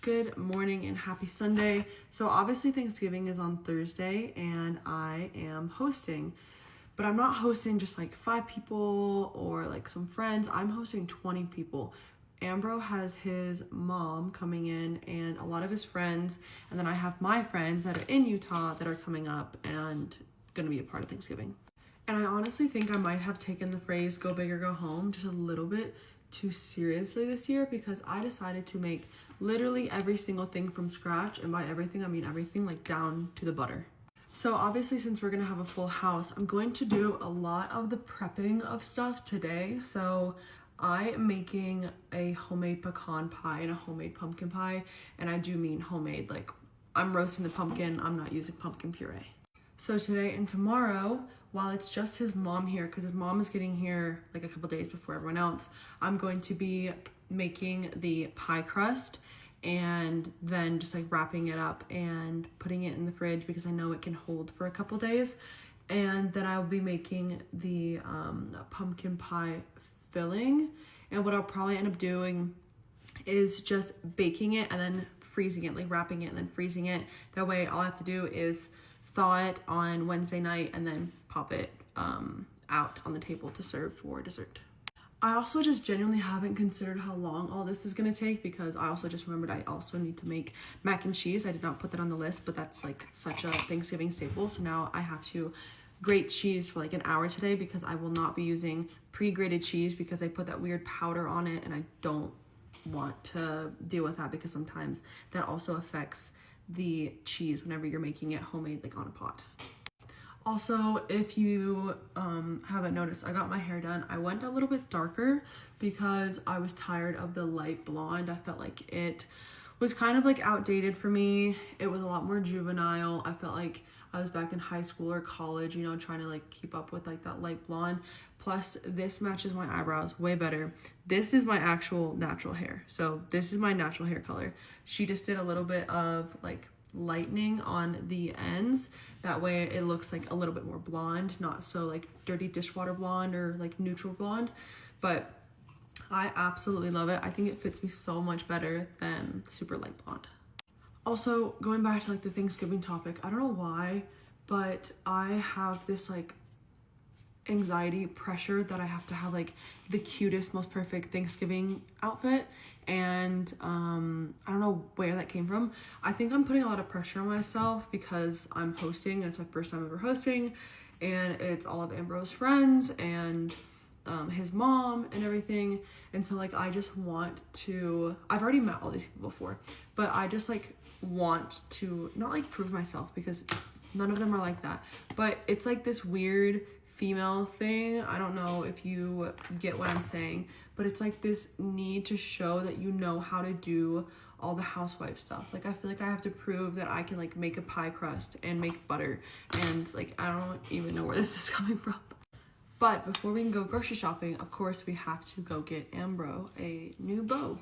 Good morning and happy Sunday. So obviously Thanksgiving is on Thursday and I am hosting, but I'm not hosting just like 5 people or like some friends. I'm hosting 20 people. Ambro has his mom coming in and a lot of his friends, and then I have my friends that are in Utah that are coming up and gonna be a part of Thanksgiving. And I honestly think I might have taken the phrase go big or go home just a little bit too seriously this year, because I decided to make literally every single thing from scratch, and by everything I mean everything, like down to the butter. So obviously, since we're gonna have a full house, I'm going to do a lot of the prepping of stuff today. So I am making a homemade pecan pie and a homemade pumpkin pie, and I do mean homemade, like I'm roasting the pumpkin, I'm not using pumpkin puree. So today and tomorrow, while it's just his mom here, because his mom is getting here like a couple days before everyone else, I'm going to be making the pie crust and then just like wrapping it up and putting it in the fridge because I know it can hold for a couple days. And then I'll be making the pumpkin pie filling. And what I'll probably end up doing is just baking it and then freezing it, like wrapping it and then freezing it. That way all I have to do is thaw it on Wednesday night and then pop it out on the table to serve for dessert. I also just genuinely haven't considered how long all this is gonna take, because I also just remembered I also need to make mac and cheese. I did not put that on the list, but that's like such a Thanksgiving staple. So now I have to grate cheese for like an hour today, because I will not be using pre-grated cheese because they put that weird powder on it, and I don't want to deal with that because sometimes that also affects the cheese whenever you're making it homemade, like on a pot. Also, if you haven't noticed, I got my hair done. I went a little bit darker because I was tired of the light blonde. I felt like it was kind of like outdated for me. It was a lot more juvenile. I felt like I was back in high school or college, you know, trying to like keep up with like that light blonde. Plus this matches my eyebrows way better. This is my actual natural hair. So this is my natural hair color. She just did a little bit of like lightening on the ends. That way it looks like a little bit more blonde, not so like dirty dishwater blonde or like neutral blonde. But I absolutely love it. I think it fits me so much better than super light blonde. Also, going back to like the Thanksgiving topic, I don't know why, but I have this like anxiety pressure that I have to have like the cutest, most perfect Thanksgiving outfit, and I don't know where that came from. I think I'm putting a lot of pressure on myself because I'm hosting, and it's my first time ever hosting, and it's all of Ambro's friends and his mom and everything. And so like I just want to, I've already met all these people before, but I just like want to not like prove myself, because none of them are like that, but it's like this weird female thing. I don't know if you get what I'm saying, but it's like this need to show that you know how to do all the housewife stuff. Like I feel like I have to prove that I can like make a pie crust and make butter, and like I don't even know where this is coming from. But before we can go grocery shopping, of course we have to go get Ambro a new bow.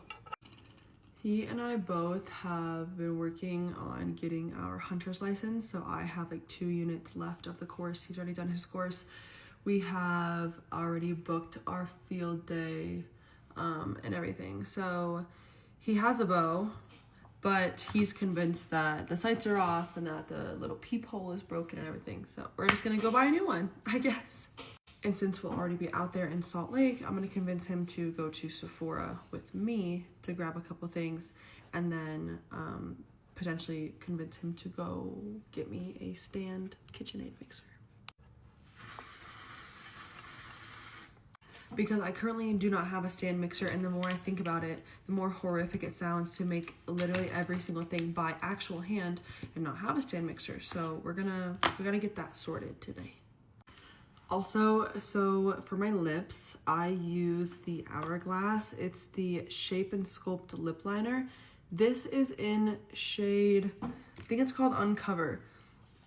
He and I both have been working on getting our hunter's license, so I have like 2 units left of the course. He's already done his course. We have already booked our field day and everything. So he has a bow, but he's convinced that the sights are off and that the little peephole is broken and everything. So we're just gonna go buy a new one, I guess. And since we'll already be out there in Salt Lake, I'm gonna convince him to go to Sephora with me to grab a couple things, and then potentially convince him to go get me a stand KitchenAid mixer. Because I currently do not have a stand mixer, and the more I think about it, the more horrific it sounds to make literally every single thing by actual hand and not have a stand mixer. So we're gonna get that sorted today. Also, so for my lips, I use the Hourglass. It's the Shape and Sculpt lip liner. This is in shade, I think it's called Uncover.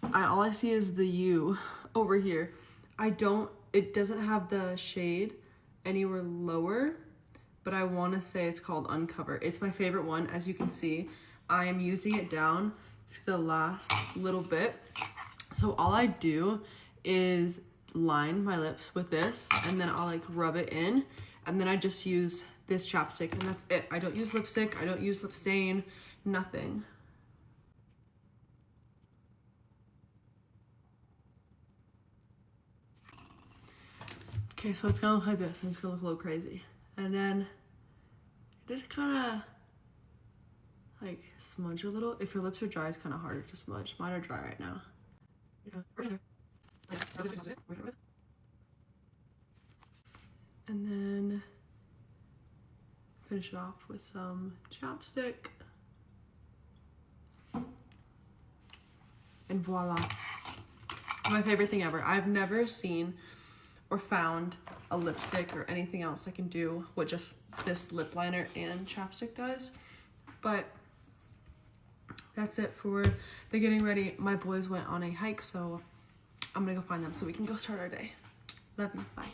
All I see is the U over here. It doesn't have the shade anywhere lower, but I want to say it's called Uncover. It's my favorite one. As you can see, I am using it down to the last little bit. So all I do is line my lips with this, and then I'll like rub it in, and then I just use this chapstick, and that's it. I don't use lipstick, I don't use lip stain, nothing. Okay, so it's gonna look like this, and it's gonna look a little crazy. And then just kind of like smudge a little. If your lips are dry, it's kind of harder to smudge. Mine are dry right now. And then finish it off with some chapstick. And voila. My favorite thing ever. I've never seen or found a lipstick or anything else that can do what just this lip liner and chapstick does. But that's it for the getting ready. My boys went on a hike, so I'm gonna go find them so we can go start our day. Love you, bye.